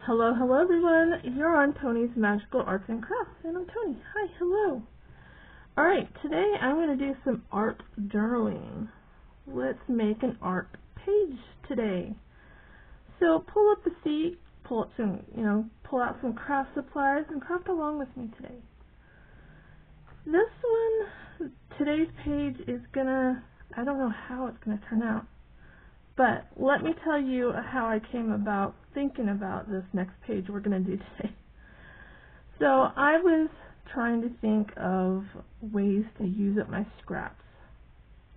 Hello, hello everyone. You're on Tony's Magical Arts and Crafts, and I'm Tony. Hi, hello. Alright, today I'm going to do some art journaling. Let's make an art page today. So pull up a seat, pull out some craft supplies, and craft along with me today. Today's page is I don't know how it's gonna turn out, but let me tell you how I came about thinking about this next page we're going to do today. So I was trying to think of ways to use up my scraps.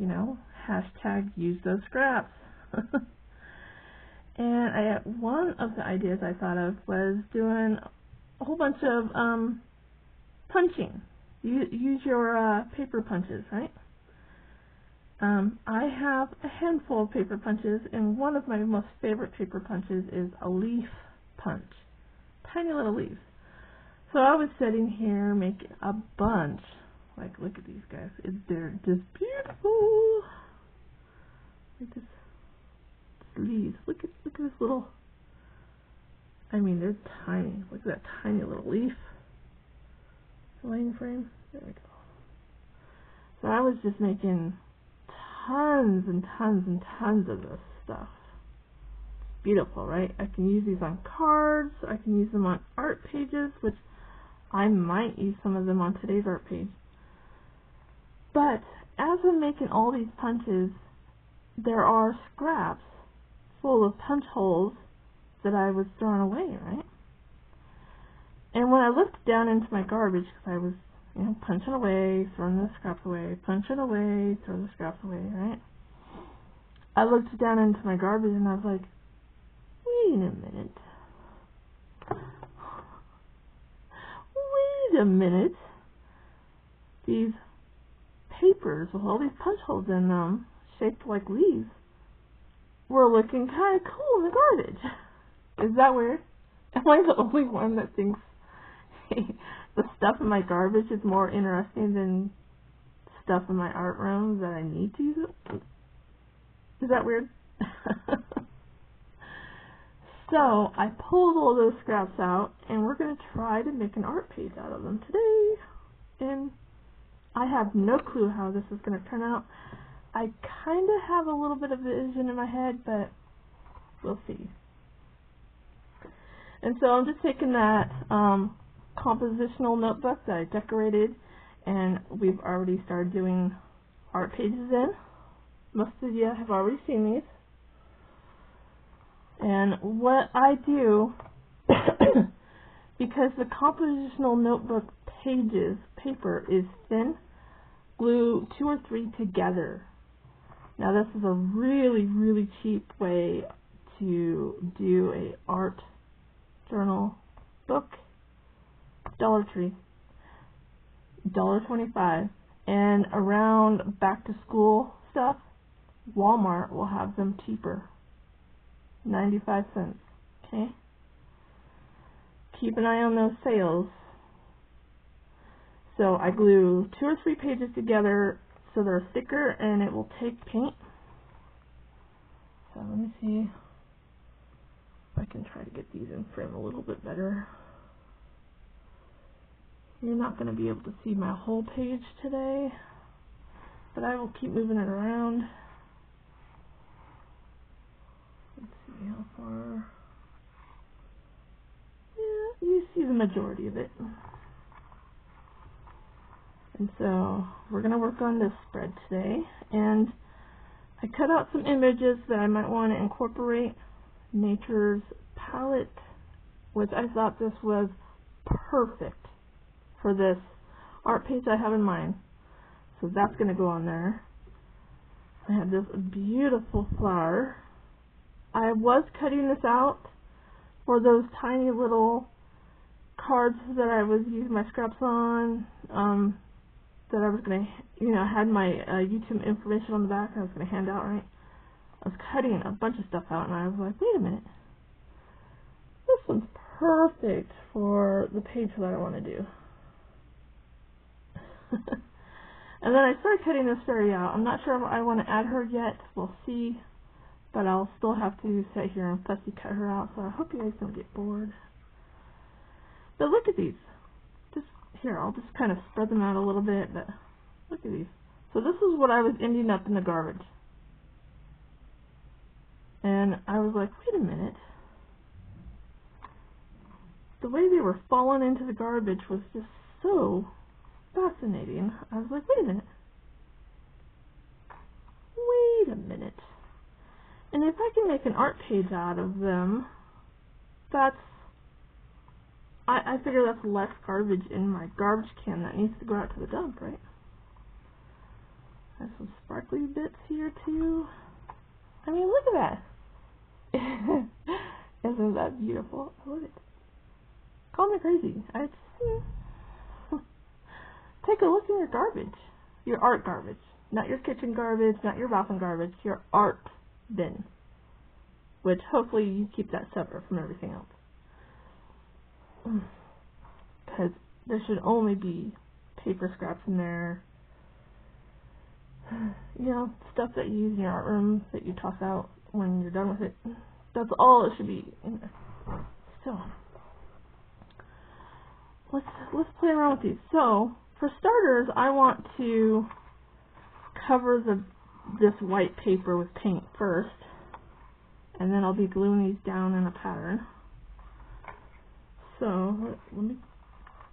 Hashtag use those scraps. And one of the ideas I thought of was doing a whole bunch of punching. Use your paper punches, right? I have a handful of paper punches, and one of my most favorite paper punches is a leaf punch. Tiny little leaves. So I was sitting here making a bunch. Look at these guys. They're just beautiful. Like this leaves. Look at this little. They're tiny. Look at that tiny little leaf. Line frame. There we go. So I was just making tons and tons and tons of this stuff. Beautiful, right? I can use these on cards. I can use them on art pages, which I might use some of them on today's art page. But as I'm making all these punches, there are scraps full of punch holes that I was throwing away, right? And when I looked down into my garbage, because I was punching away, throwing the scraps away, punching away, throwing the scraps away, right? I looked down into my garbage and I was like, wait a minute. These papers with all these punch holes in them, shaped like leaves, were looking kind of cool in the garbage. Is that weird? Am I the only one that thinks the stuff in my garbage is more interesting than stuff in my art room that I need to use it? Is that weird? So I pulled all those scraps out, and we're going to try to make an art page out of them today. And I have no clue how this is going to turn out. I kind of have a little bit of vision in my head, but we'll see. And so I'm just taking that compositional notebook that I decorated, and we've already started doing art pages in. Most of you have already seen these. And what I do, because the compositional notebook paper is thin, glue 2 or 3 together. Now this is a really, really cheap way to do a art journal book. Dollar Tree, $1.25, and around back to school stuff, Walmart will have them cheaper, 95 cents. Okay, keep an eye on those sales. So I glue 2 or 3 pages together so they're thicker and it will take paint. So let me see if I can try to get these in frame a little bit better. You're not going to be able to see my whole page today, but I will keep moving it around. Let's see how far. Yeah, you see the majority of it. And so we're going to work on this spread today. And I cut out some images that I might want to incorporate. Nature's Palette, which I thought this was perfect for this art page I have in mind. So that's going to go on there. I have this beautiful flower. I was cutting this out for those tiny little cards that I was using my scraps on, that I was going to, had my YouTube information on the back I was going to hand out, right? I was cutting a bunch of stuff out and I was like, wait a minute. This one's perfect for the page that I want to do. And then I started cutting this fairy out. I'm not sure if I want to add her yet. We'll see. but I'll still have to sit here and fussy cut her out, so I hope you guys don't get bored. But look at these. Just here, I'll just kind of spread them out a little bit, but look at these. So this is what I was ending up in the garbage. And I was like, wait a minute. The way they were falling into the garbage was just so fascinating. I was like, wait a minute. Wait a minute. And if I can make an art page out of them, I figure that's less garbage in my garbage can that needs to go out to the dump, right? There's some sparkly bits here too. I mean, look at that. Isn't that beautiful? Look at it. Call me crazy. Take a look in your garbage. Your art garbage. Not your kitchen garbage, not your bathroom garbage, your art bin. Which hopefully you keep that separate from everything else. Because there should only be paper scraps in there. You know, stuff that you use in your art room that you toss out when you're done with it. That's all it should be in there. So, let's play around with these. So, for starters, I want to cover this white paper with paint first, and then I'll be gluing these down in a pattern. So, let me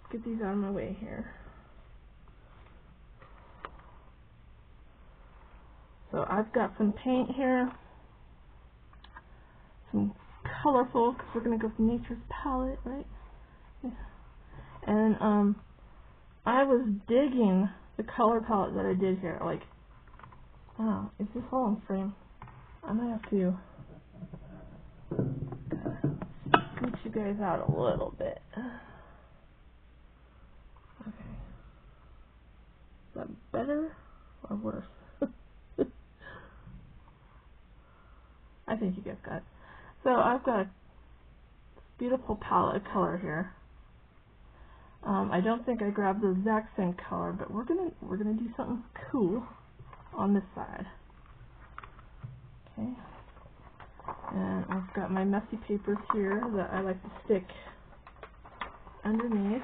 get these out of my way here. So I've got some paint here, some colorful, because we're going to go with Nature's Palette, right? Yeah. And I was digging the color palette that I did here. Like, oh, is this all in frame? I might have to scoot you guys out a little bit. Okay. Is that better or worse? I think you guys got it. So I've got a beautiful palette of color here. I don't think I grabbed the exact same color, but we're gonna do something cool on this side. Okay. And I've got my messy papers here that I like to stick underneath,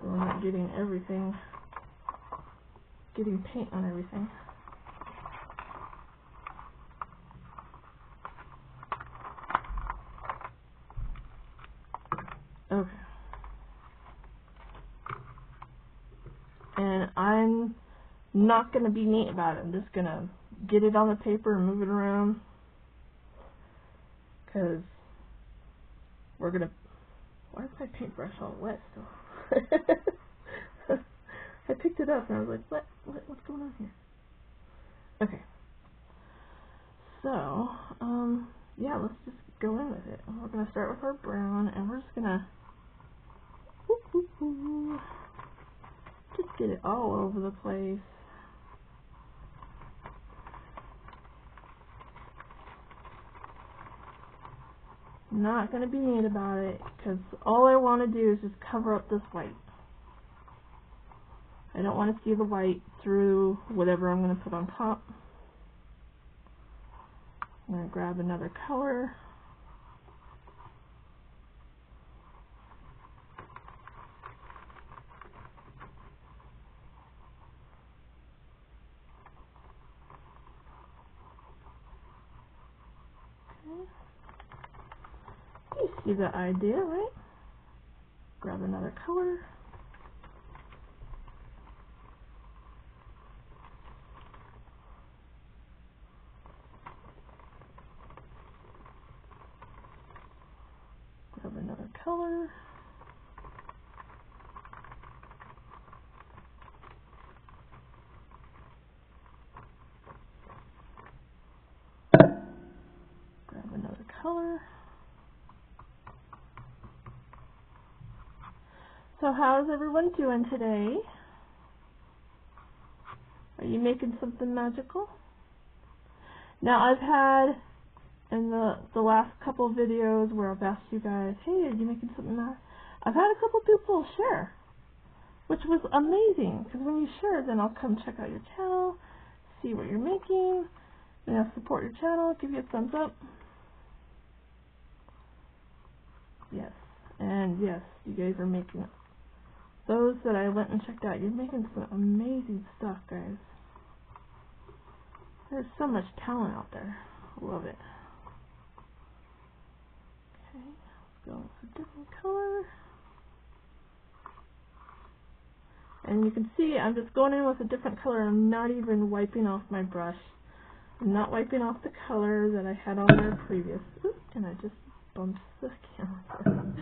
so we're not getting paint on everything. Okay. And I'm not going to be neat about it. I'm just going to get it on the paper and move it around. Because we're going to... Why is my paintbrush all wet still? I picked it up and I was like, what's going on here? Okay. So, yeah, let's just go in with it. We're going to start with our brown, and we're just going to just get it all over the place. Not going to be neat about it, because all I want to do is just cover up this white. I don't want to see the white through whatever I'm going to put on top. I'm going to grab another color. You see the idea, right? Grab another color. Grab another color. Grab another color. So how's everyone doing today? Are you making something magical? Now I've had, in the last couple of videos where I've asked you guys, hey, are you making something magical? I've had a couple people share, which was amazing, because when you share, then I'll come check out your channel, see what you're making, Yeah, support your channel, give you a thumbs up. Yes, and yes, you guys are making, those that I went and checked out, you're making some amazing stuff, guys. There's so much talent out there. Love it. Okay, let's go with a different color. And you can see I'm just going in with a different color. I'm not even wiping off my brush. I'm not wiping off the color that I had on there previous. Oops, and I just bumped the camera.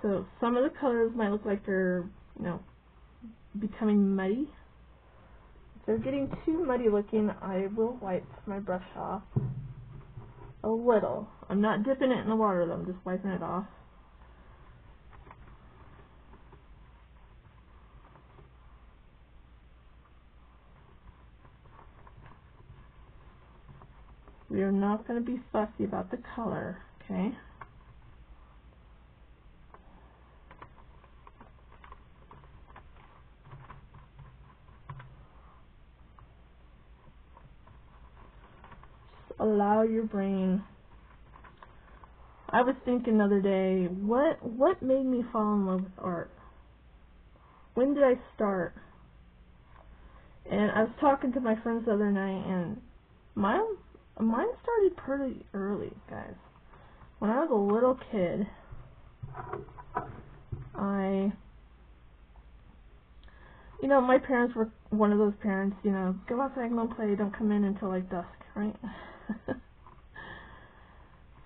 So some of the colors might look like they're, you know, becoming muddy. If they're getting too muddy looking, I will wipe my brush off a little. I'm not dipping it in the water though, I'm just wiping it off. We are not going to be fussy about the color, okay? Just allow your brain. I was thinking the other day, what made me fall in love with art? When did I start? And I was talking to my friends the other night, and mine started pretty early, guys. When I was a little kid, you know, my parents were one of those parents, you know, go outside and go play, don't come in until like dusk, right?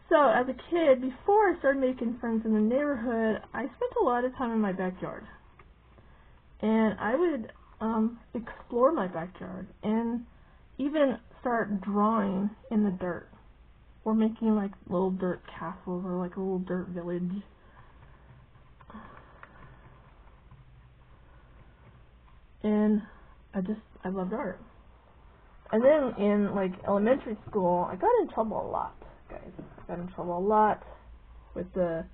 So as a kid, before I started making friends in the neighborhood, I spent a lot of time in my backyard. And I would explore my backyard and even start drawing in the dirt, or making like little dirt castles or like a little dirt village. And I loved art. And then in like elementary school, I got in trouble a lot, guys. I got in trouble a lot with the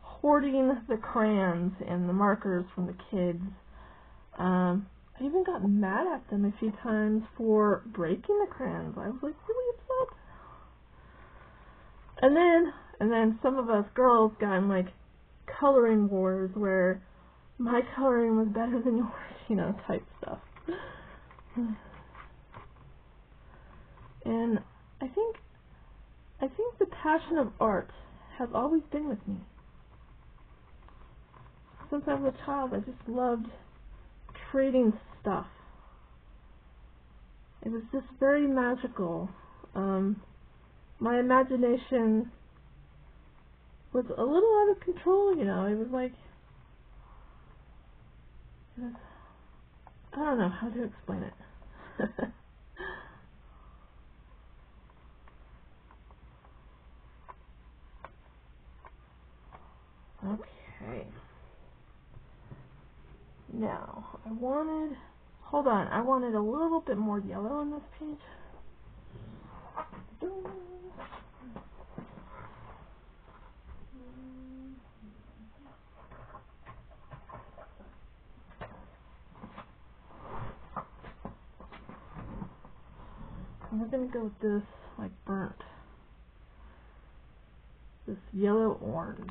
hoarding the crayons and the markers from the kids. I even got mad at them a few times for breaking the crayons. I was like really upset. And then some of us girls got in like coloring wars where my coloring was better than yours, you know, type stuff. And I think the passion of art has always been with me. Since I was a child, I just loved creating stuff. It was just very magical. My imagination was a little out of control, you know. It was like, I don't know how to explain it. Okay. Now, I wanted a little bit more yellow on this page. And we're going to go with this, like burnt. This yellow orange.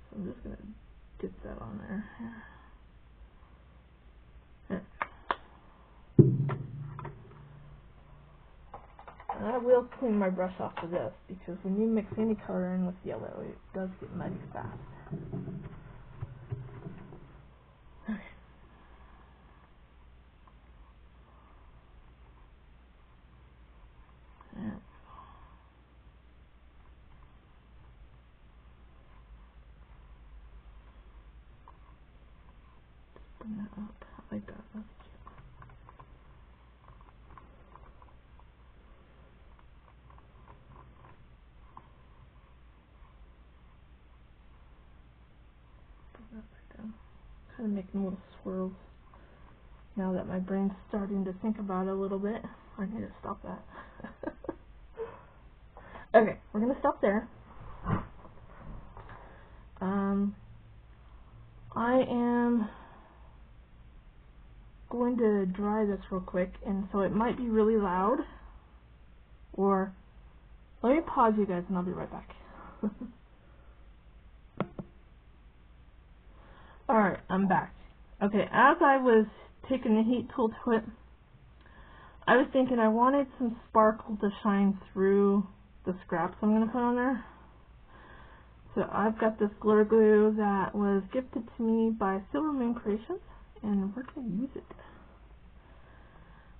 So I'm just going to get that on there. And I will clean my brush off for this, because when you mix any color in with yellow, it does get muddy fast. Okay. There. Just bring that up. I like that. That's cute. Bring that back down. Kind of making little swirls. Now that my brain's starting to think about it a little bit, I need to stop that. Okay, we're going to stop there. I am going to dry this real quick, and so it might be really loud, or let me pause you guys and I'll be right back. Alright, I'm back. Okay, as I was taking the heat tool to it, I was thinking I wanted some sparkle to shine through the scraps I'm going to put on there. So I've got this glitter glue that was gifted to me by Silver Moon Creations, and we're going to use it.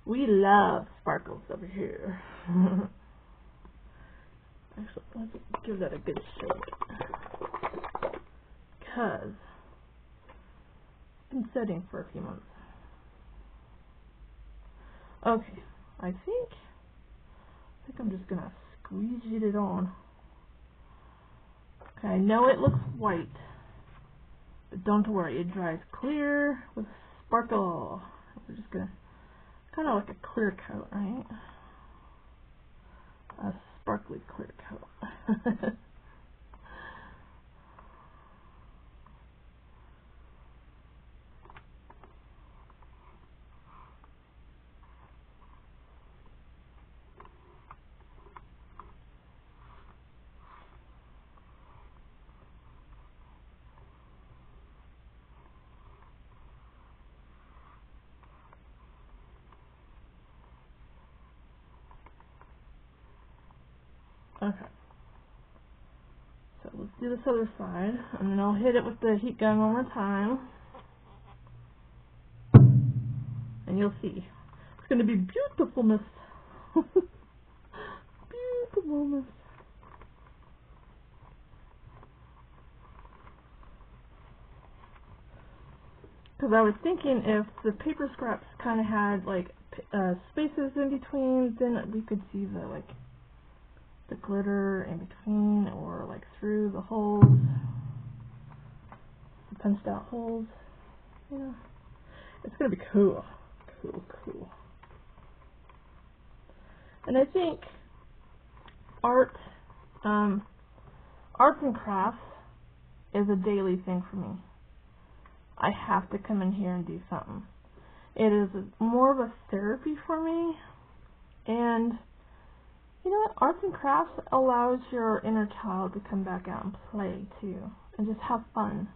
We love sparkles over here. Actually, let's give that a good shake, because it's been setting for a few months. Okay, I think I'm just going to squeeze it on. Okay, I know it looks white, but don't worry, it dries clear with sparkle. We're just going to, kind of like a clear coat, right? A sparkly clear coat. Okay. So let's do this other side, and then I'll hit it with the heat gun one more time. And you'll see. It's going to be beautifulness. Beautifulness. Because I was thinking if the paper scraps kind of had like spaces in between, then we could see the glitter in between, or like through the holes, the punched out holes. Yeah, it's gonna be cool, cool. And I think arts and crafts is a daily thing for me. I have to come in here and do something. It is more of a therapy for me, and you know what? Arts and crafts allows your inner child to come back out and play too, and just have fun.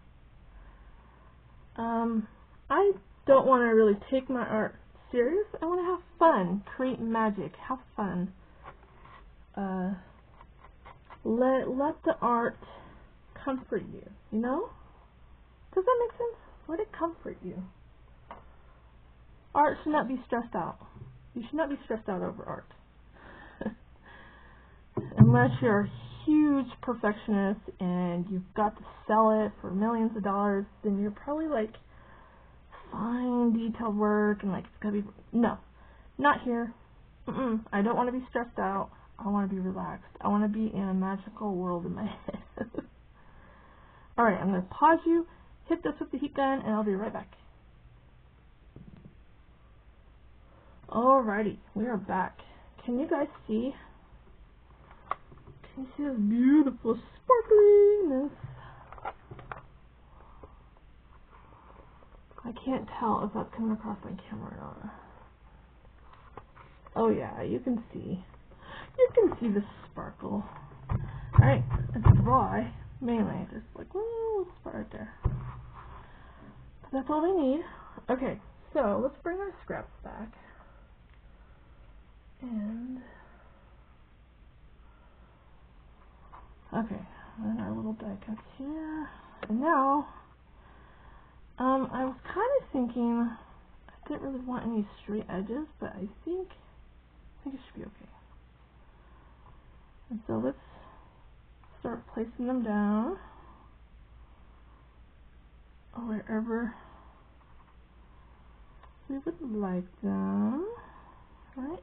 I don't want to really take my art serious. I want to have fun, create magic, have fun. Let the art comfort you. You know? Does that make sense? Let it comfort you. Art should not be stressed out. You should not be stressed out over art. Unless you're a huge perfectionist and you've got to sell it for millions of dollars, then you're probably like fine detailed work and like it's gonna be no, not here. I don't want to be stressed out. I want to be relaxed. I want to be in a magical world in my head. Alright, I'm gonna pause you, hit this with the heat gun, and I'll be right back. Alrighty, we are back. Can you guys see? Can you see this beautiful sparkliness? I can't tell if that's coming across my camera or not. Oh yeah, you can see. You can see the sparkle. Alright, it's dry, mainly. Just like, woo, spot right there. But that's all we need. Okay, so let's bring our scraps back. And okay, and our little die cuts here. And now, I was kind of thinking I didn't really want any straight edges, but I think it should be okay. And so let's start placing them down wherever we would like them, right?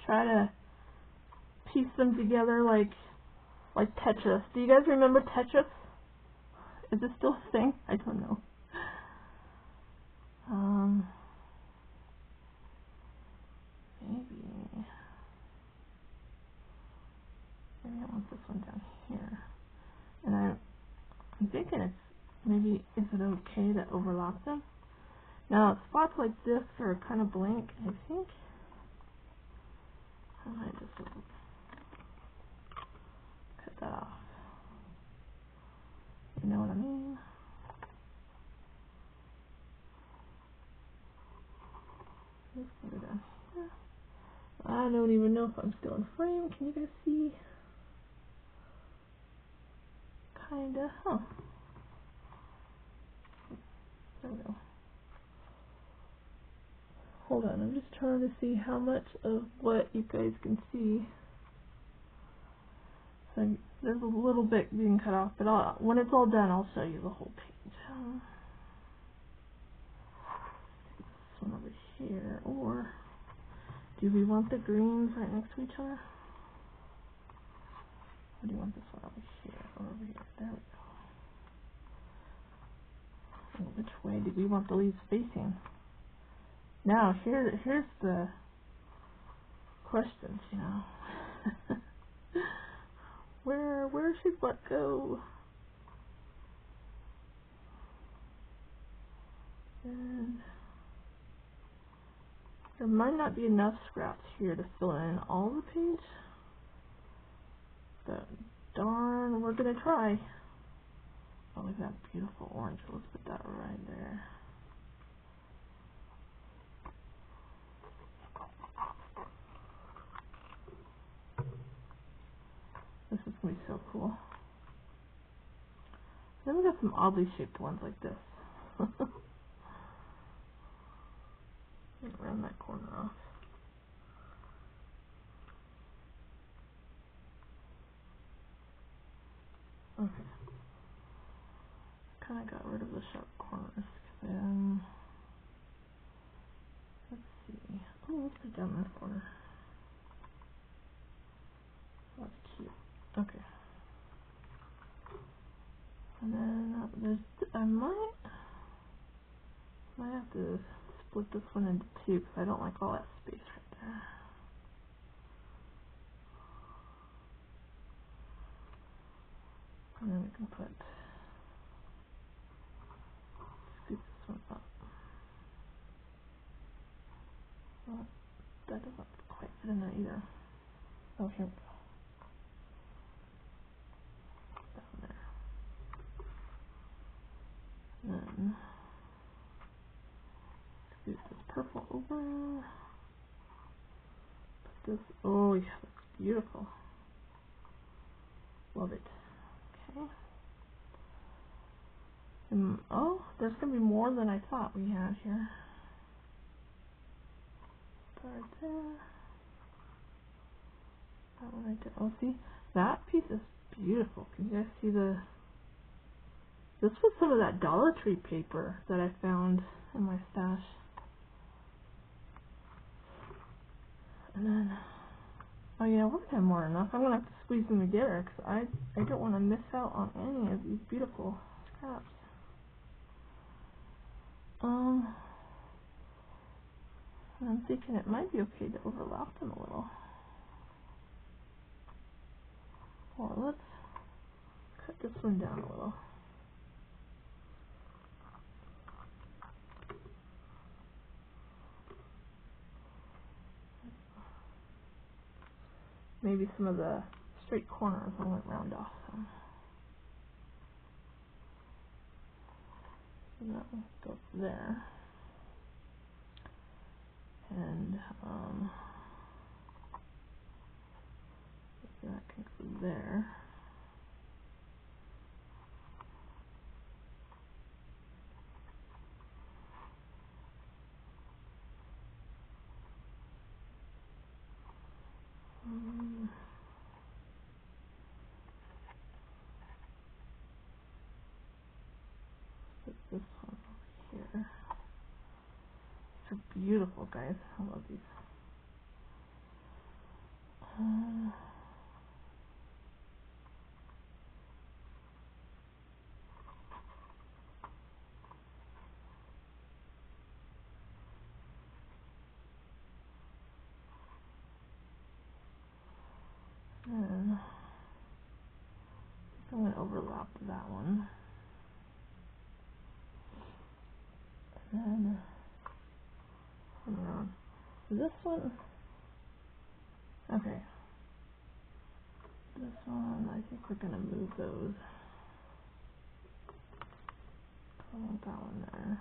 Try to piece them together like Tetris. Do you guys remember Tetris? Is it still a thing? I don't know. Maybe. maybe I want this one down here. And I'm thinking it's, maybe, is it okay to overlap them? Now, spots like this are kind of blank, I think. I might just cut that off. You know what I mean? Just put it down here. I don't even know if I'm still in frame. Can you guys see? Kinda. Huh. There we go. Hold on, I'm just trying to see how much of what you guys can see. So there's a little bit being cut off, but when it's all done, I'll show you the whole page. This one over here, or do we want the greens right next to each other? Or do you want this one over here or over here? There we go. And which way do we want the leaves facing? Now, here's the questions, you know. Where should what go? And there might not be enough scraps here to fill in all the page, but darn, we're gonna try. Oh, look at that beautiful orange. Let's put that right there. This is gonna be so cool. Then we got some oddly shaped ones like this. Round that corner off. Okay. Kind of got rid of the sharp corners. Let's see. Oh, let's put down this corner. That's cute. Okay. And then I might have to split this one into two because I don't like all that space right there. And then we can scoop this one up. Well, that doesn't quite fit in there either. Oh, here we go. Down there. And then scoop this purple over. Put this. Oh yeah, that's beautiful. Love it. Okay. Oh, there's gonna be more than I thought we had here. Right there. That one right there. Oh, see, that piece is beautiful. Can you guys see the? This was some of that Dollar Tree paper that I found in my stash. And then, oh yeah, we're gonna have more than enough. I'm gonna have to squeeze them together because I don't want to miss out on any of these beautiful scraps. I'm thinking it might be okay to overlap them a little. Or let's cut this one down a little. Maybe some of the straight corners I went round off some. And that will go there. And that can go there. Put this one over here. These are beautiful, guys. I love these. And I'm going to overlap that one. And then, hang on. This one, okay. This one, I think we're going to move those. I want that one there.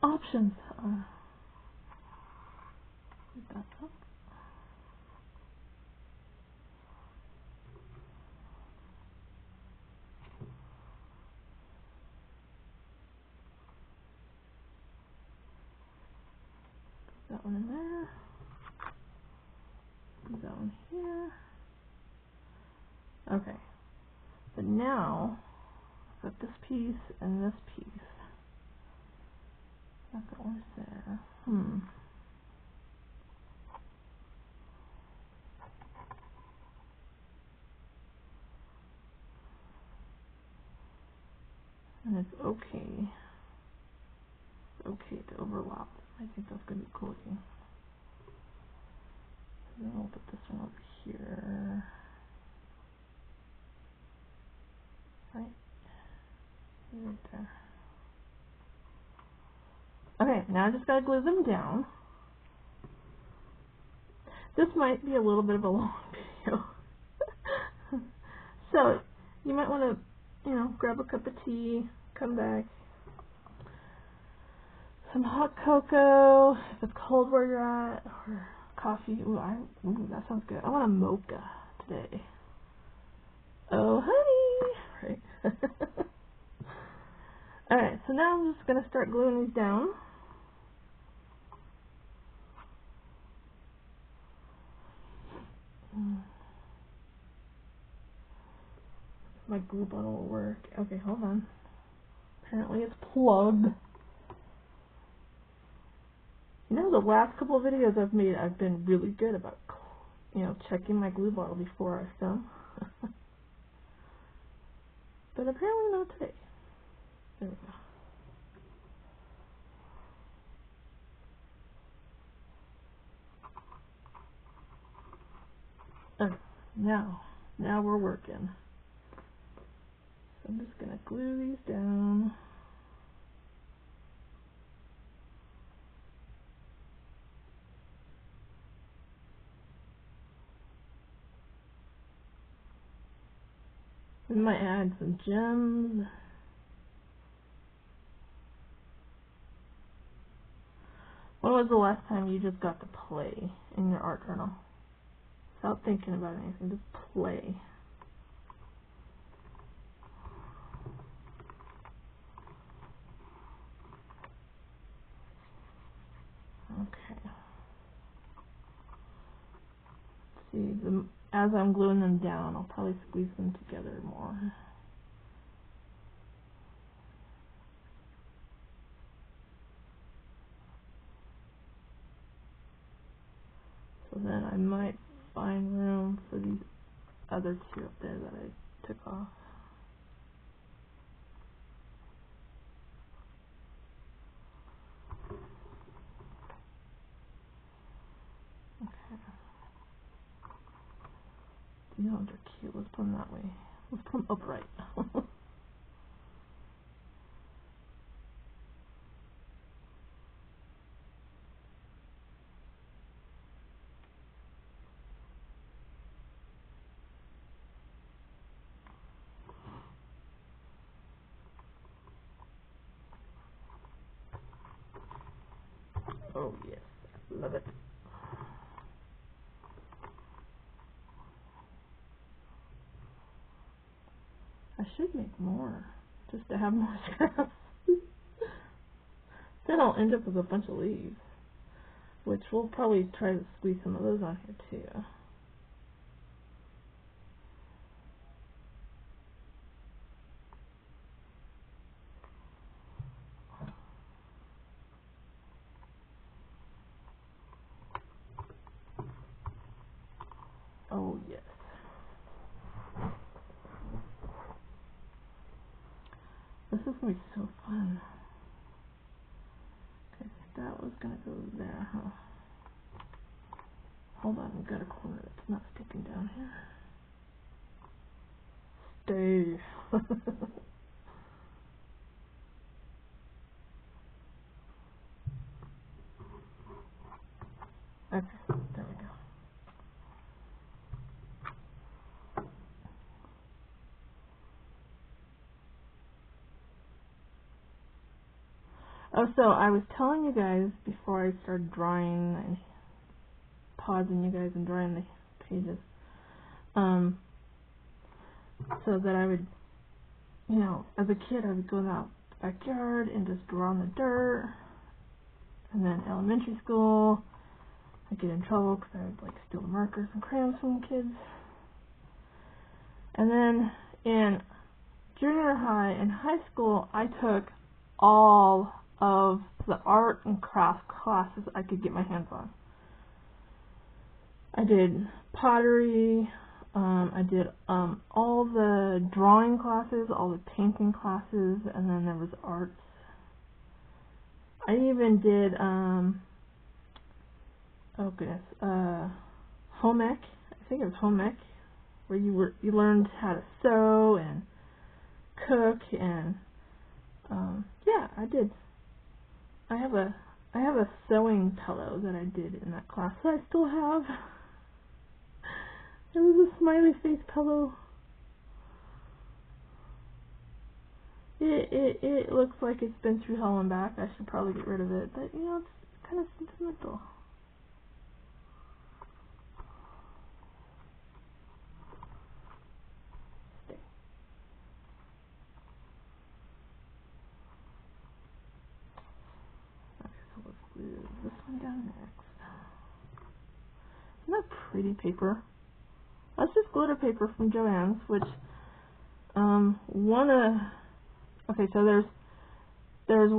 Options. Put that up. Put that one in there. Put that one here. Okay. But now, I've got this piece and this piece. That one's there. And it's okay. It's okay to overlap. I think that's going to be cool looking. And then we'll put this one over here. Right there. Okay, now I just gotta glue them down. This might be a little bit of a long video. So, you might want to, grab a cup of tea, come back. Some hot cocoa, if it's cold where you're at, or coffee. Ooh, that sounds good. I want a mocha today. Oh, honey! Right. Alright, so now I'm just going to start gluing these down. My glue bottle will work. Okay, hold on. Apparently it's plugged. The last couple of videos I've made, I've been really good about, checking my glue bottle before I film. But apparently not today. There we go. Okay, now we're working. So I'm just going to glue these down. We might add some gems. When was the last time you just got to play in your art journal? Without thinking about anything, just play. Okay. See, as I'm gluing them down, I'll probably squeeze them together more. So then I might find room for these other two up there that I took off. Okay. These ones are cute. Let's put them that way. Let's put them upright. Oh yes, love it. I should make more, just to have more scraps. Then I'll end up with a bunch of leaves, which we'll probably try to squeeze some of those on here too. Oh yes. this is going to be so fun. Okay, so that was going to go there, huh? Hold on, I've got a corner that's not sticking down here. Stay. Okay, there we go. Oh, so I was telling you guys before I started drawing and pausing you guys and drawing the pages, so that I would, you know, as a kid I would go in the backyard and just draw in the dirt, and then elementary school I'd get in trouble because I would like steal the markers and crayons from the kids, and then in junior high and high school I took all of the art and craft classes I could get my hands on. I did pottery, I did all the drawing classes, all the painting classes, and then there was arts. I even did, oh goodness, home ec. I think it was home ec, where you learned how to sew and cook, and yeah, I did. I have a sewing pillow that I did in that class that I still have. It was a smiley face pillow. It looks like it's been through hell and back. I should probably get rid of it, but you know, it's kind of sentimental. Stay. Okay, so let's glue this one down next. Isn't that pretty paper? That's just glitter paper from Joann's, which okay, so there's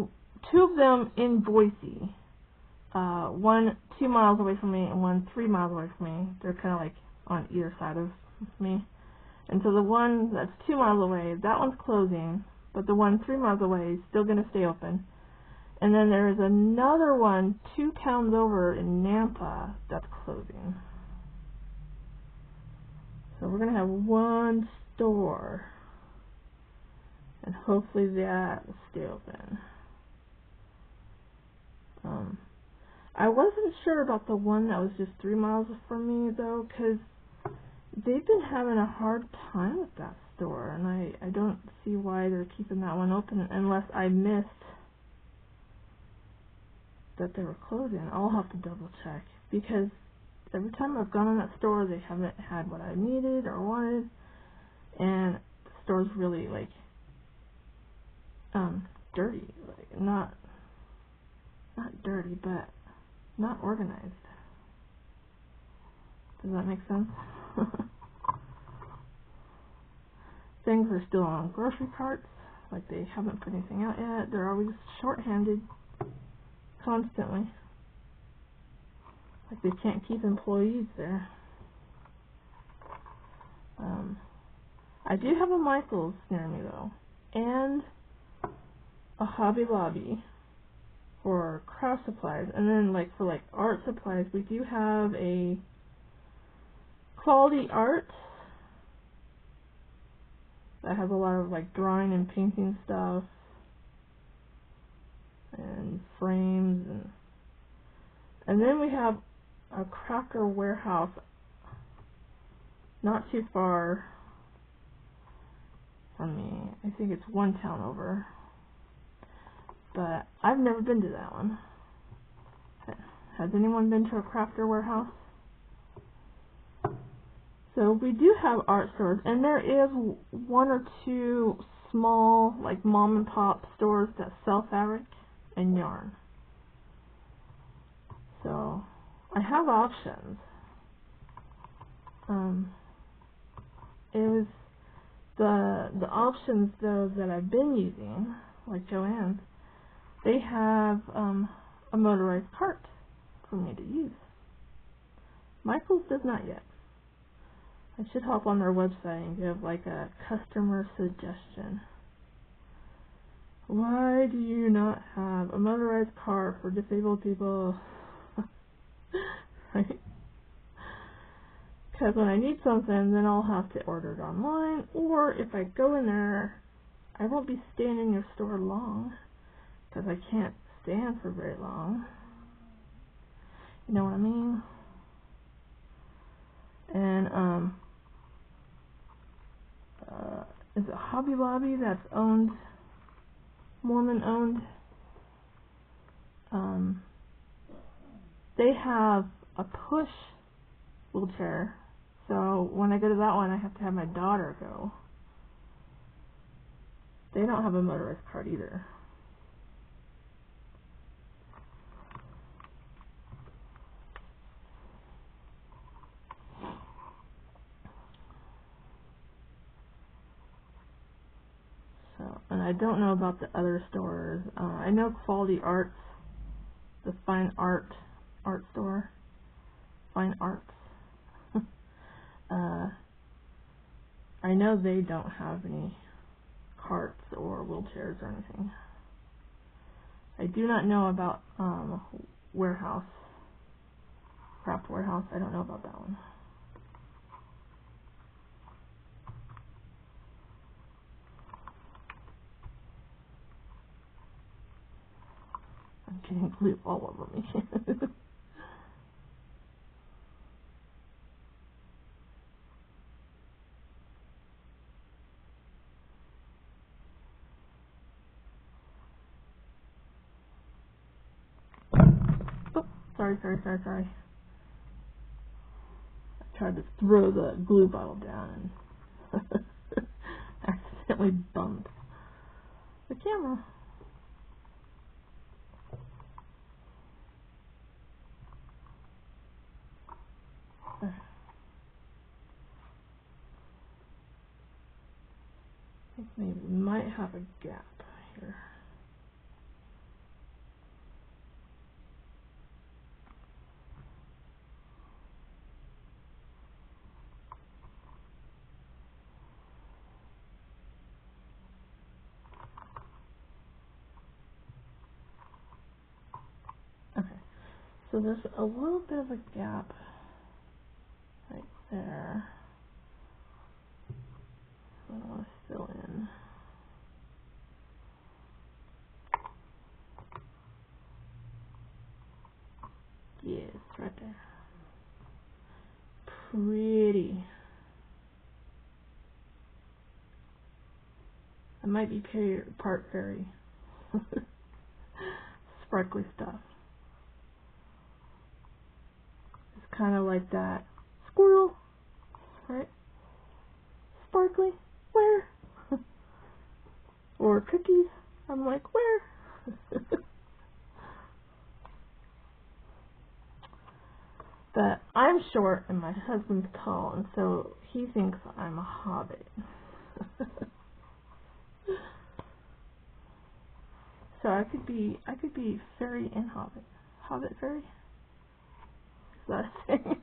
two of them in Boise. One 2 miles away from me and one 3 miles away from me. They're kind of like on either side of me. And so the one that's 2 miles away, that one's closing, but the one 3 miles away is still going to stay open. And then there is another one 2 towns over in Nampa that's closing. So we're going to have one store, and hopefully that will stay open. I wasn't sure about the one that was just 3 miles from me, though, because they've been having a hard time with that store, and I don't see why they're keeping that one open unless I missed that they were closing. I'll have to double check, because every time I've gone in that store, they haven't had what I needed or wanted, and the store's really, like, dirty. Like, not dirty, but not organized. Does that make sense? Things are still on grocery carts, like they haven't put anything out yet. They're always short-handed, constantly. Like they can't keep employees there. I do have a Michael's near me though, and a Hobby Lobby for craft supplies, and then like for like art supplies, we do have a Quality Art that has a lot of like drawing and painting stuff and frames, and then we have a Cracker Warehouse not too far from me. I think it's one town over, but I've never been to that one. Has anyone been to a Crafter Warehouse? So we do have art stores, and there is one or two small, like mom and pop stores that sell fabric and yarn. So I have options. It was the options though that I've been using, like Joann's. They have a motorized cart for me to use. Michael's does not yet. I should hop on their website and give like a customer suggestion. Why do you not have a motorized car for disabled people? Right? Because when I need something, then I'll have to order it online, or if I go in there, I won't be staying in your store long, because I can't stand for very long. You know what I mean? And, is it Hobby Lobby that's owned, Mormon owned? They have a push wheelchair, so when I go to that one, I have to have my daughter go. They don't have a motorized cart either. So, and I don't know about the other stores. I know Quality Arts, the Fine Art store, Fine Arts. I know they don't have any carts or wheelchairs or anything. I do not know about Warehouse, Craft Warehouse. I don't know about that one. I'm getting glue all over me. Oh, sorry. I tried to throw the glue bottle down and accidentally bumped the camera. I think we might have a gap here. Okay, so there's a little bit of a gap right there. I want to fill in. Yes, right there. Pretty. It might be part fairy. Sparkly stuff. It's kind of like that squirrel, right? Sparkly, where? Or cookies. I'm like, where? But I'm short and my husband's tall, and so he thinks I'm a hobbit. So I could be fairy and hobbit. Hobbit fairy? Is that a thing?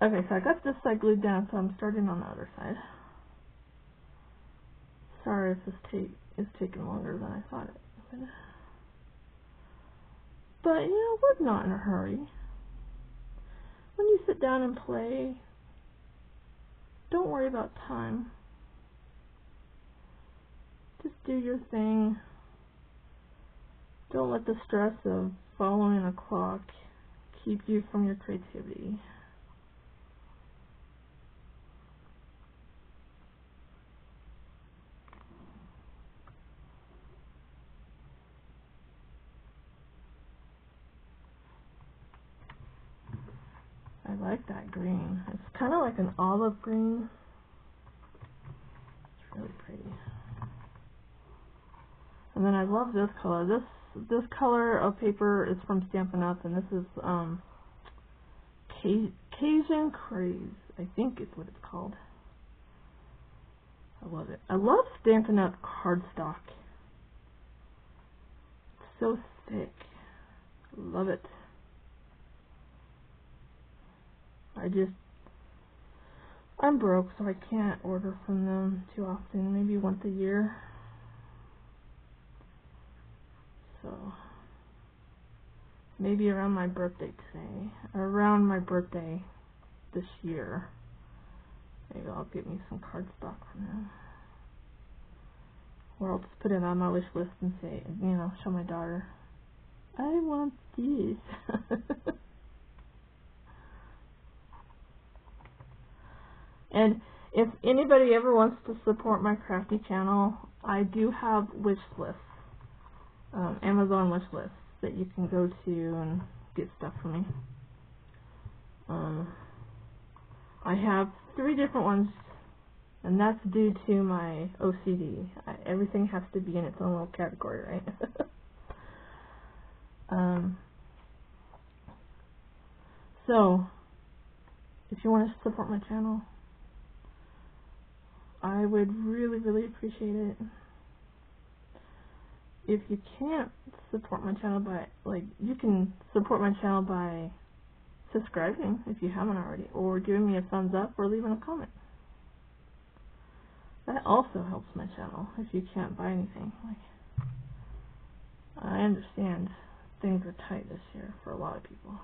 Okay, so I got this side glued down, so I'm starting on the other side. Sorry if this is taking longer than I thought it would. But, you know, we're not in a hurry. When you sit down and play, don't worry about time. Just do your thing. Don't let the stress of following a clock keep you from your creativity. I like that green. It's kind of like an olive green. It's really pretty. And then I love this color. This color of paper is from Stampin' Up, and this is Cajun Craze, I think is what it's called. I love it. I love Stampin' Up cardstock. It's so thick. Love it. I'm broke, so I can't order from them too often. Maybe once a year. So maybe around my birthday today, around my birthday this year, maybe I'll get me some cardstock from them. Or I'll just put it on my wish list and say, you know, show my daughter, I want these. And if anybody ever wants to support my crafty channel, I do have wish lists, Amazon wish lists that you can go to and get stuff from me. I have 3 different ones, and that's due to my OCD. Everything has to be in its own little category, right? So, if you want to support my channel, I would really, really appreciate it. If you can't support my channel by, like, you can support my channel by subscribing if you haven't already, or giving me a thumbs up, or leaving a comment. That also helps my channel if you can't buy anything. Like, I understand things are tight this year for a lot of people.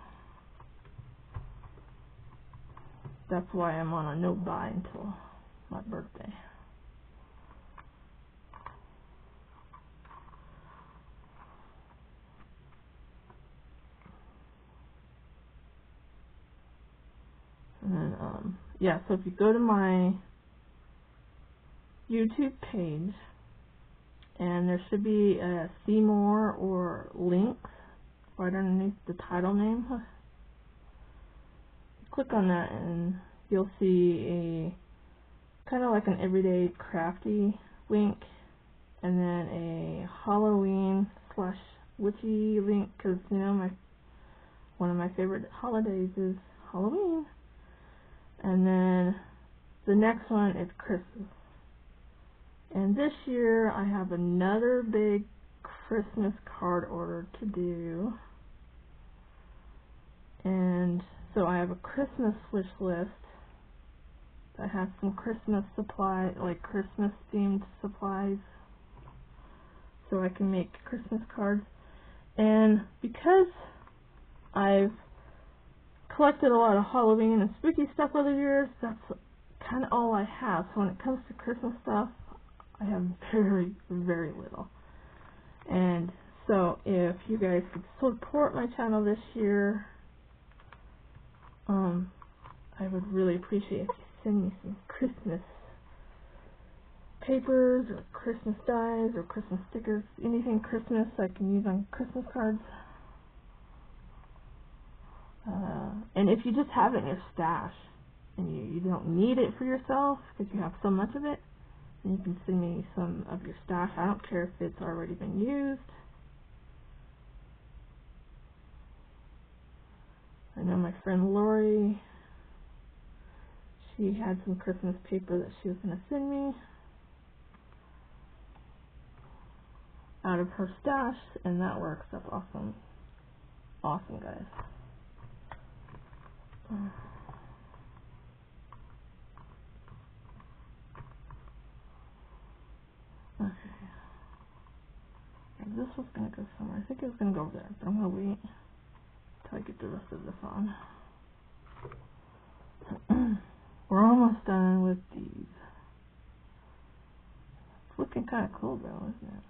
That's why I'm on a no buy until my birthday. And then, yeah, so if you go to my YouTube page, and there should be a see more or links right underneath the title name. Click on that and you'll see a kind of like an everyday crafty link, and then a Halloween / witchy link, because you know one of my favorite holidays is Halloween. And then the next one is Christmas. And this year I have another big Christmas card order to do. And so I have a Christmas wish list that has some Christmas supply, like Christmas themed supplies, so I can make Christmas cards. And because I've collected a lot of Halloween and spooky stuff over the years, that's kind of all I have. So when it comes to Christmas stuff, I have very, very little. And so if you guys could support my channel this year, I would really appreciate if you send me some Christmas papers or Christmas dies or Christmas stickers, anything Christmas I can use on Christmas cards. And if you just have it in your stash and you don't need it for yourself because you have so much of it, then you can send me some of your stash. I don't care if it's already been used. I know my friend Lori, she had some Christmas paper that she was going to send me out of her stash, and that works. That's awesome. Awesome, guys. Okay. This was going to go somewhere. I think it was going to go over there, but I'm going to wait until I get the rest of this on. We're almost done with these. It's looking kind of cool though, isn't it?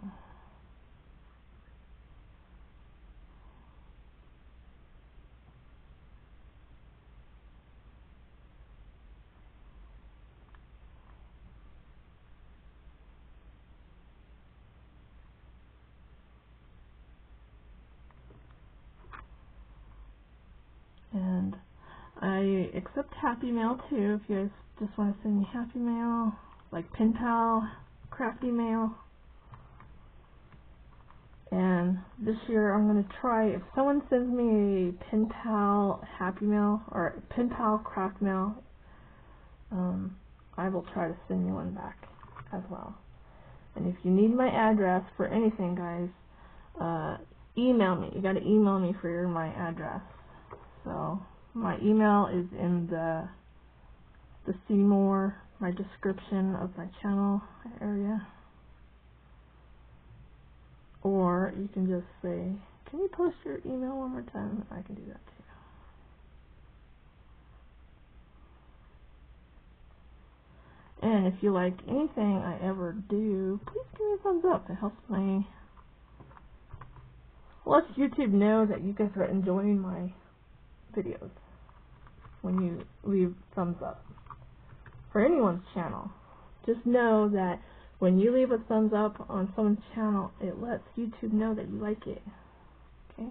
And I accept Happy Mail too, if you guys just want to send me Happy Mail, like Pen Pal, Crafty Mail. And this year I'm going to try, if someone sends me a Pen Pal Happy Mail or Pen Pal Craft Mail, I will try to send you one back as well. And if you need my address for anything, guys, email me. You got to email me for my address. So my email is in the see more, my description of my channel area. Or you can just say, can you post your email one more time? I can do that too. And if you like anything I ever do, please give me a thumbs up. It helps my, lets YouTube know that you guys are enjoying my videos when you leave thumbs up. For anyone's channel, just know that when you leave a thumbs up on someone's channel, it lets YouTube know that you like it. Okay?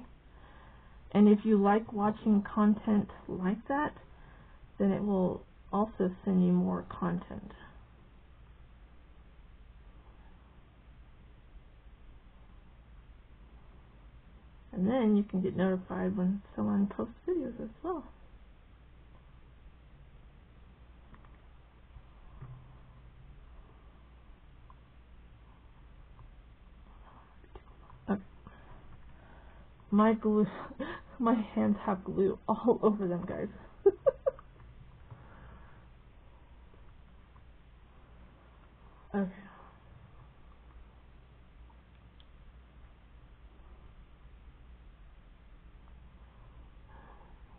And if you like watching content like that, then it will also send you more content. And then you can get notified when someone posts videos as well. Okay. My glue, my hands have glue all over them, guys. Okay.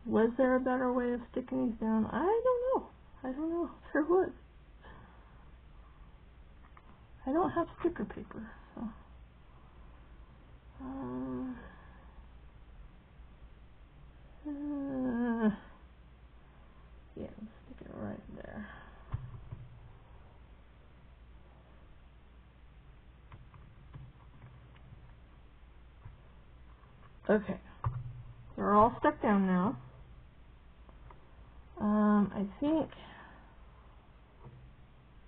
Was there a better way of sticking these down? I don't know. I don't know if there was. I don't have sticker paper, so. Yeah, let's stick it right there. Okay, they're all stuck down now. I think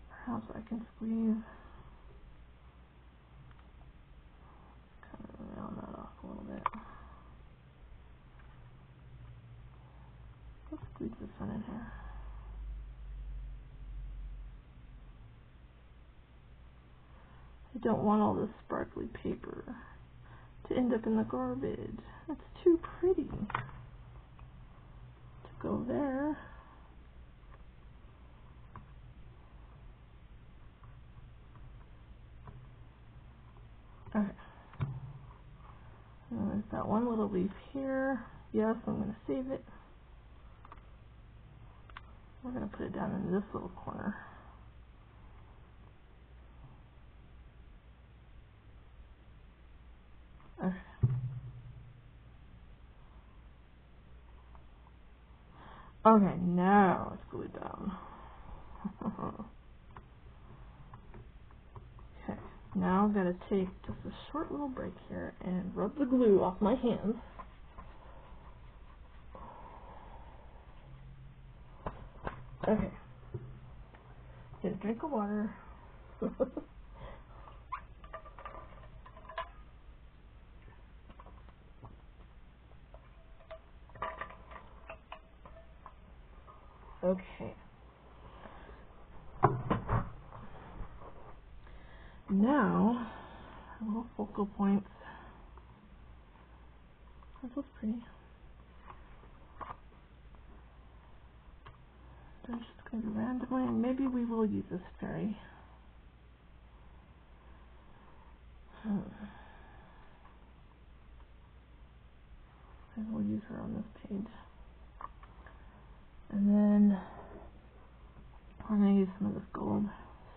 perhaps I can squeeze kind of round that off a little bit. Let's squeeze this one in here. I don't want all this sparkly paper to end up in the garbage. That's too pretty to go there. Okay. There's that one little leaf here. Yes, I'm going to save it. We're going to put it down in this little corner. Okay. Okay, now it's glued down. Okay, now I'm going to take just a short little break here and rub the glue off my hands. Okay. Get a drink of water. Okay. Now, little focal points. That looks pretty. They're just going to be randomly, and maybe we will use this fairy. Maybe we'll use her on this page. And then we're going to use some of this gold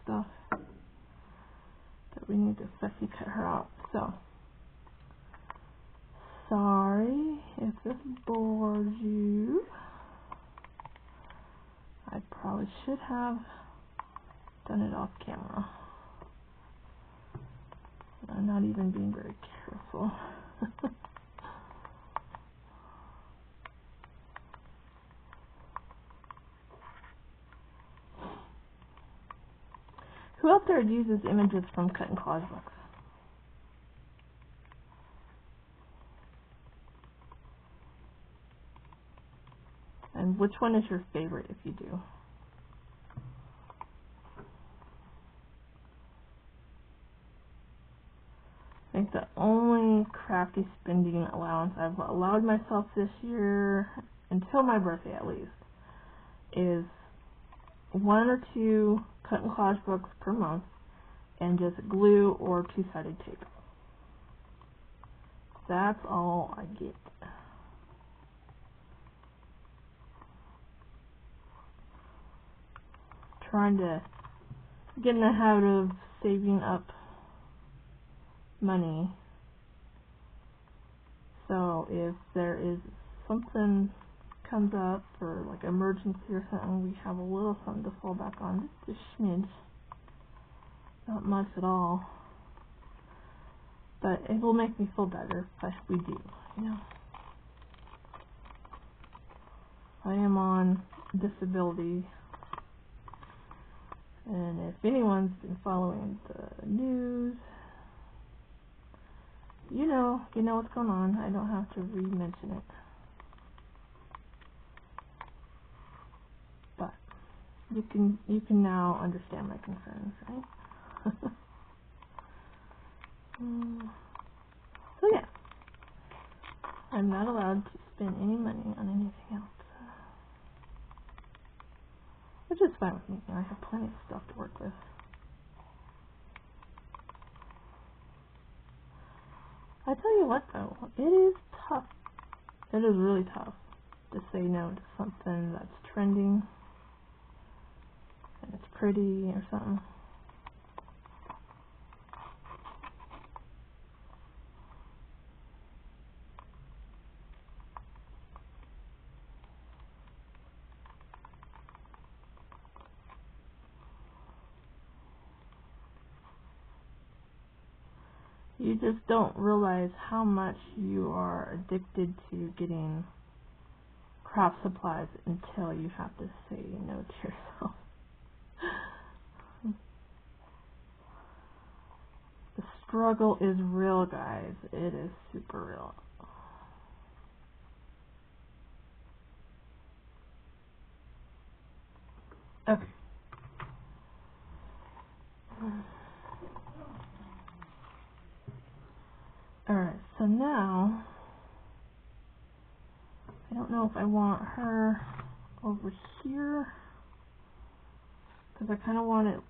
stuff that we need to sexy cut her out. So, sorry if this bores you. I probably should have done it off camera. I'm not even being very careful. Who out there uses images from cut and collage books? And which one is your favorite if you do? I think the only crafty spending allowance I've allowed myself this year, until my birthday at least, is 1 or 2 cut and collage books per month and just glue or two-sided tape. That's all I get. Trying to get in the habit of saving up money. So if there is something comes up or like emergency or something, we have a little something to fall back on. Just a smidge. Not much at all. But it will make me feel better if we do, you know. I am on disability, and if anyone's been following the news, you know what's going on. I don't have to re-mention it. But you can now understand my concerns, right? So yeah, I'm not allowed to spend any money on anything else, which is fine with me. I have plenty of stuff to work with. I tell you what though, it is tough. It is really tough to say no to something that's trending and it's pretty or something. You just don't realize how much you are addicted to getting craft supplies until you have to say no to yourself. The struggle is real, guys. It is super real. Okay. Alright, so now I don't know if I want her over here because I kind of want it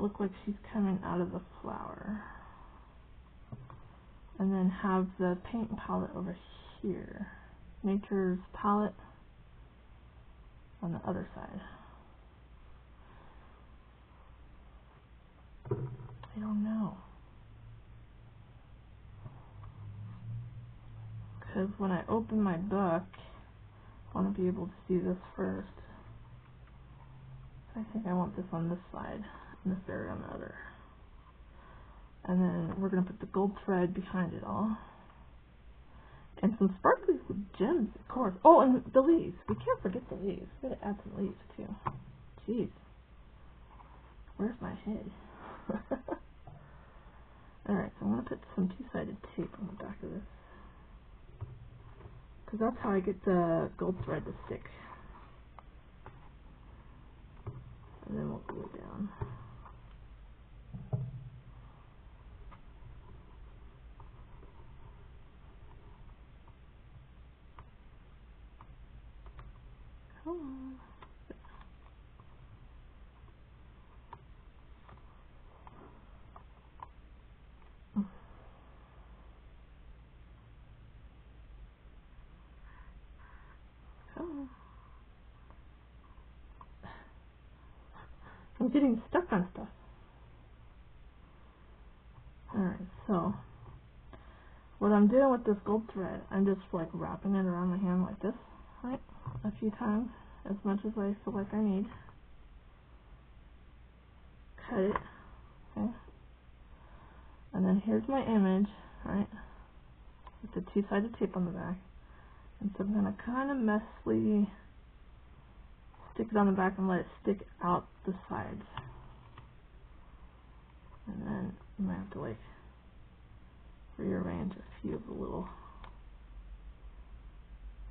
look like she's coming out of the flower, and then have the paint palette over here, Nature's palette on the other side. I don't know, because when I open my book I want to be able to see this first. I think I want this on this side and this area on the other. And then we're going to put the gold thread behind it all. And some sparkly gems, of course. Oh, and the leaves. We can't forget the leaves. We gotta add some leaves, too. Jeez. Where's my head? Alright, so I'm going to put some two-sided tape on the back of this. Because that's how I get the gold thread to stick. And then we'll glue it down. Come on. Come on. I'm getting stuck on stuff. Alright, so what I'm doing with this gold thread, I'm just like wrapping it around my hand like this, right? A few times, as much as I feel like I need. Cut it, okay? And then here's my image, right? With the two-sided tape on the back. And so I'm going to kind of messily stick it on the back and let it stick out the sides. And then you might have to like rearrange a few of the little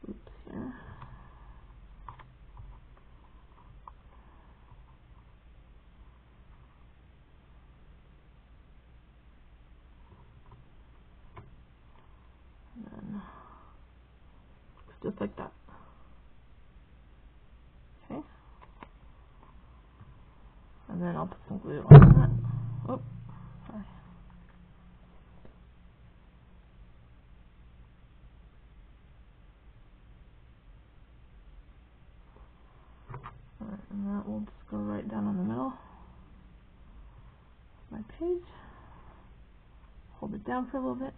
loops here. And then just like that. Okay. And then I'll put some glue on that. Oh, sorry. go right down in the middle of my page. Hold it down for a little bit.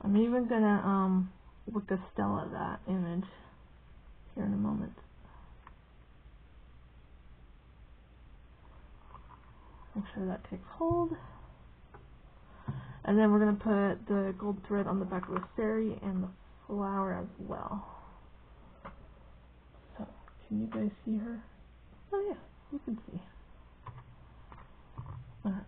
I'm even gonna Wicca Stella that image here in a moment. Make sure that takes hold. And then we're going to put the gold thread on the back of the fairy and the flower as well. So, can you guys see her? Oh yeah, you can see. Alright.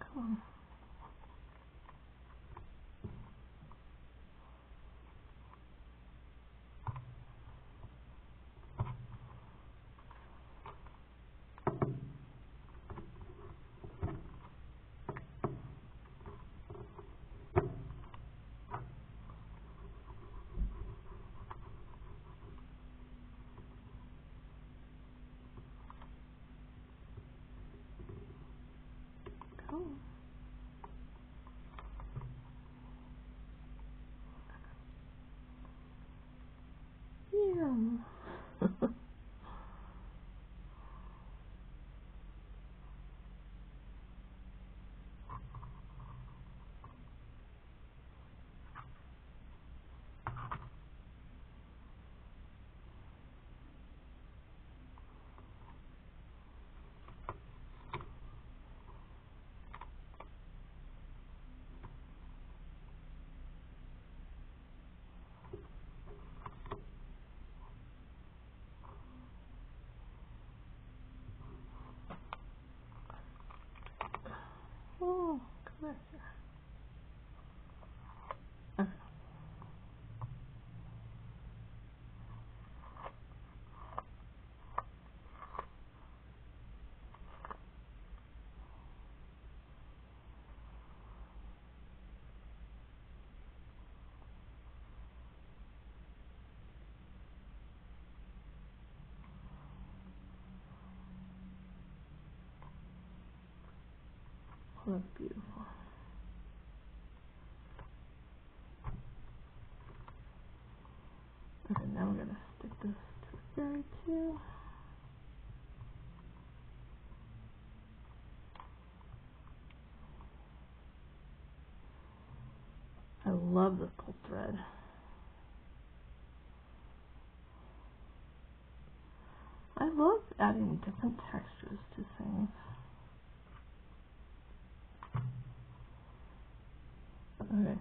Come on. Come on. Yeah. Oh, come back here. Okay. Oh, that's beautiful. Okay, now we're going to stick this to the fairy too. I love this gold thread. I love adding different textures to things. Okay.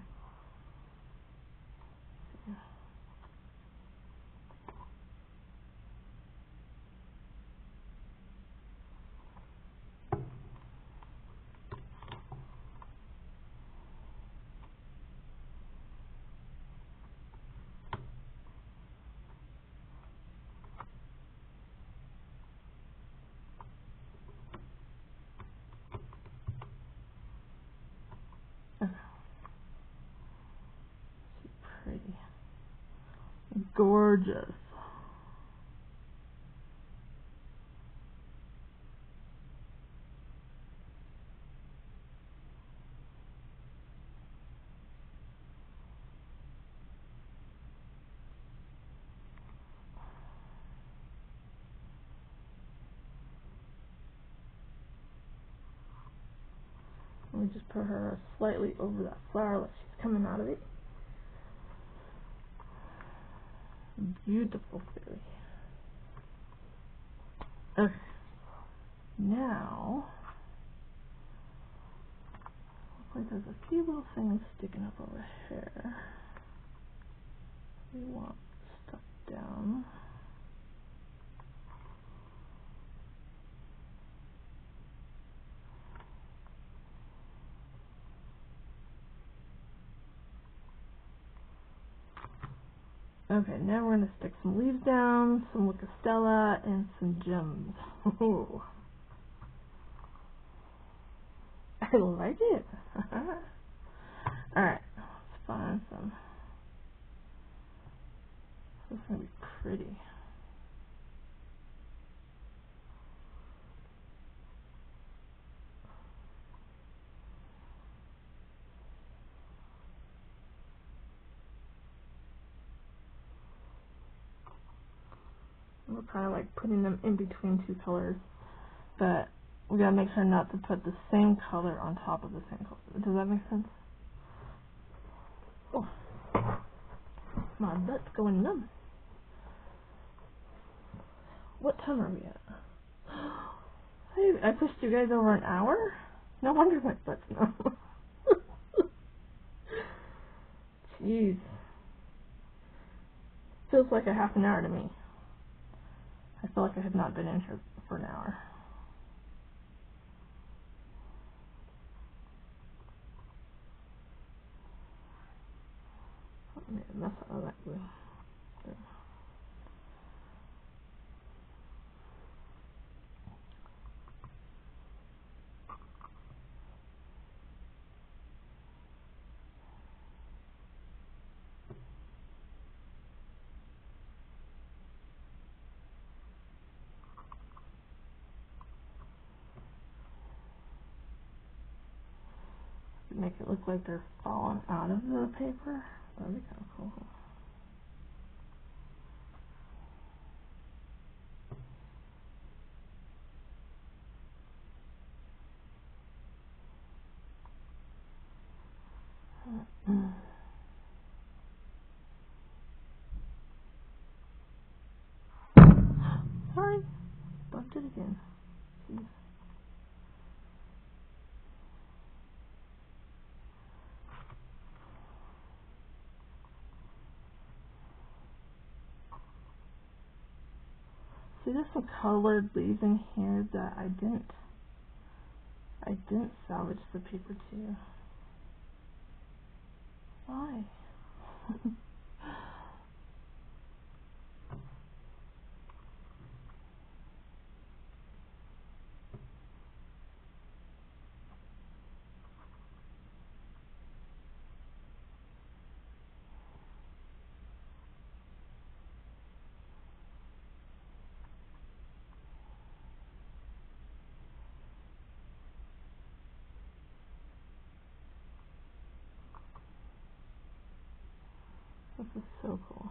Okay. Pretty. Gorgeous. Let me just put her slightly over that flower like she's coming out of it. Beautiful fairy. Okay. Now, looks like there's a few little things sticking up over here. We want stuff down. Okay, now we're going to stick some leaves down, some Wicca Stella, and some gems. Oh, I like it. Alright, let's find some. This is going to be pretty. we're kind of like putting them in between two colors, but we gotta make sure not to put the same color on top of the same color. Does that make sense? Oh, my butt's going numb. What time are we at? Hey, I pushed you guys over an hour? No wonder my butt's numb. Jeez. Feels like a half an hour to me. I feel like I have not been in here for an hour. Let me mess up all that glue. There. Make it look like they're falling out of the paper. That'd be kind of cool. Sorry, bumped it again. Jeez. See, there's some colored leaves in here that I didn't salvage the paper to. Why? This is so cool.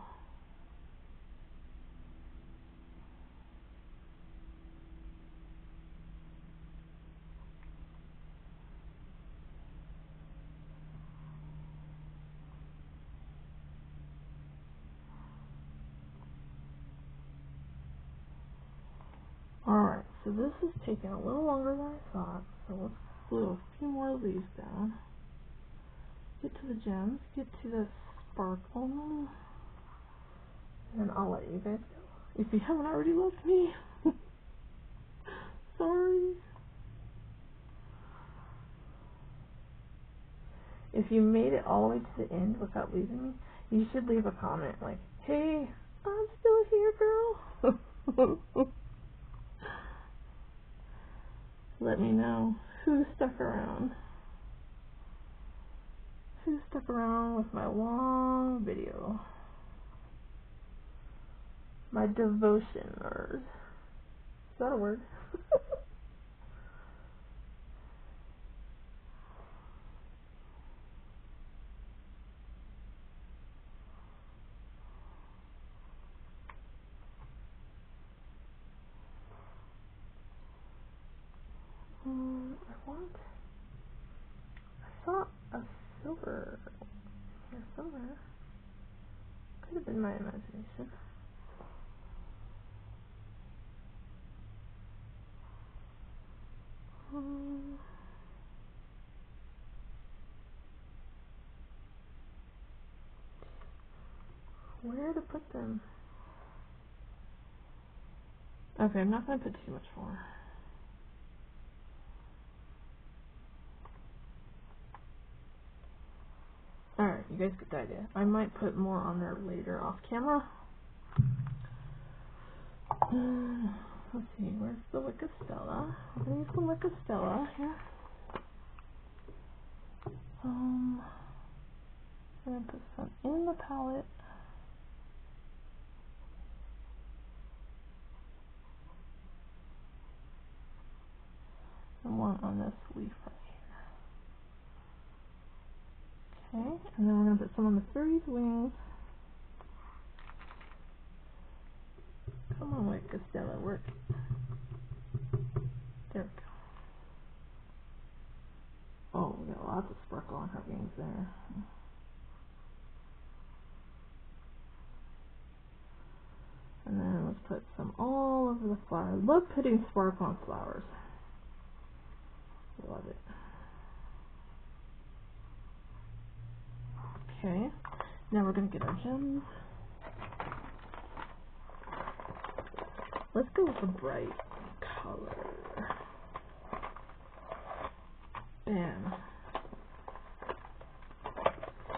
Alright, so this is taking a little longer than I thought, so let's glue a few more leaves down. Get to the gems, get to the sparkle, and then I'll let you guys go. If you haven't already left me, sorry. If you made it all the way to the end without leaving me, you should leave a comment like, hey, I'm still here, girl. Let me know who stuck around. Who stuck around with my long video. My devotioners. Is that a word? I saw a silver. Here, silver. Could have been my imagination. Where to put them? Okay, I'm not going to put too much more. Alright, you guys get the idea. I might put more on there later off camera. Let's see, where's the Wick of Stella? I'm going to use the Wick of Stella here. I'm going to put some in the palette. And one on this leaf right here. Okay, and then we're going to put some on the fairy's wings. Come on, wait, Costello, work. There we go. Oh, we got lots of sparkle on her wings there. And then let's put some all over the flower. Love putting sparkle on flowers. Love it. Okay, now we're going to get our gems. Let's go with a bright color. Bam.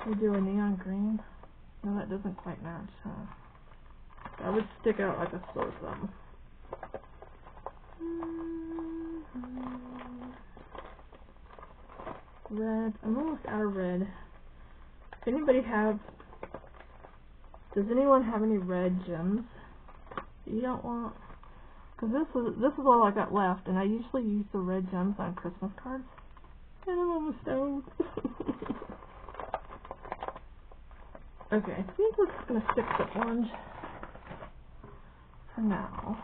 We do a neon green. No, that doesn't quite match, huh? That would stick out like a sore thumb. Red. I'm almost out of red. Does anyone have any red gems you don't want? Because this is all I got left, and I usually use the red gems on Christmas cards. And I'm almost out. Okay, I think we're just going to stick to orange for now.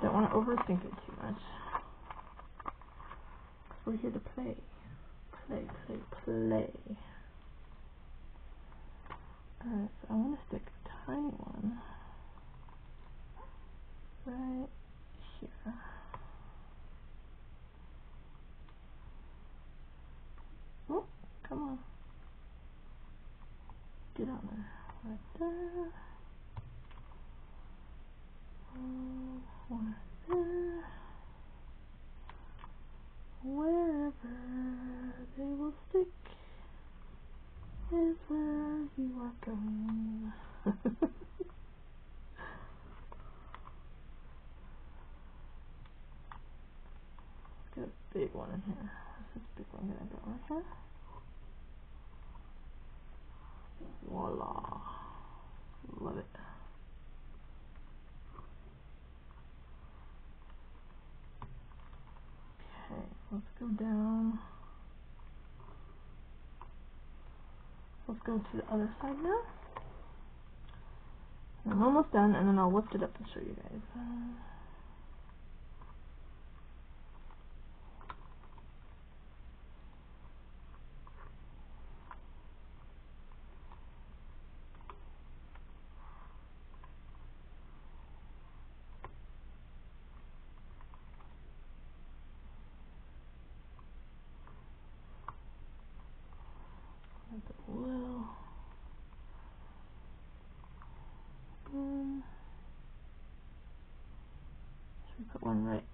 Don't want to overthink it too much. We're here to play. Play. Alright, so I want to stick a tiny one right here. Oh, come on. Get on there. Right there. One there. Wherever they will stick is where you are going. Get a big one in here. Where's this big one gonna go? Right here? Voila. Love it. Okay, let's go down. Let's go to the other side now. I'm almost done, and then I'll lift it up and show you guys. Should we put one right,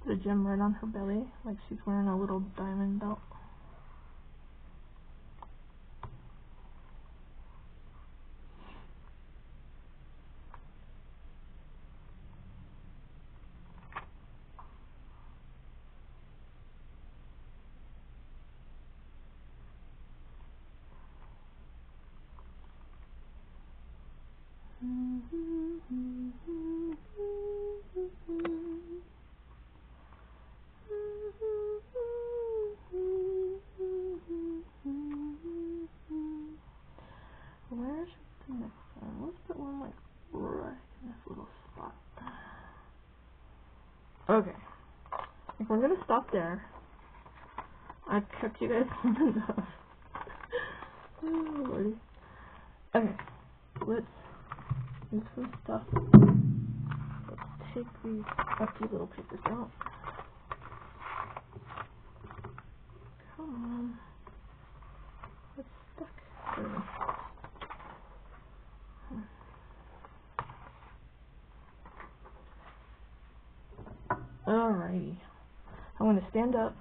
put a gem right on her belly, like she's wearing a little diamond belt? Where should the next one? Let's put one like right in this little spot. Okay. I think we're gonna stop there. I've kept you guys long enough. Oh lordy. Okay. Let's do some stuff. Let's take these empty little papers out. Come on. It's stuck. Alrighty. I'm going to stand up.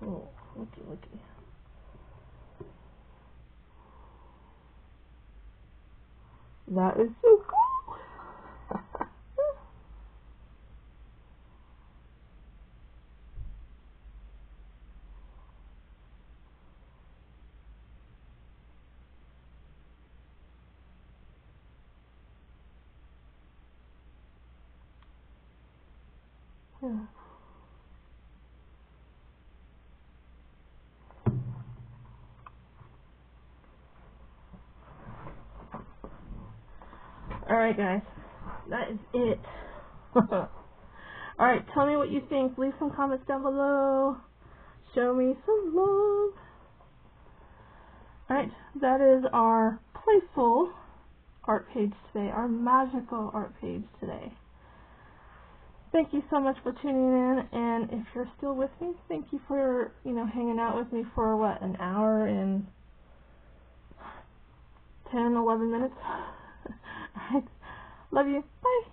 Oh, looky. That is so cool. Yeah. Alright guys, that is it. Alright, tell me what you think. Leave some comments down below. Show me some love. Alright, that is our playful art page today, our magical art page today. Thank you so much for tuning in, and if you're still with me, thank you for, hanging out with me for, what, an hour and 10, 11 minutes? Alright, love you. Bye.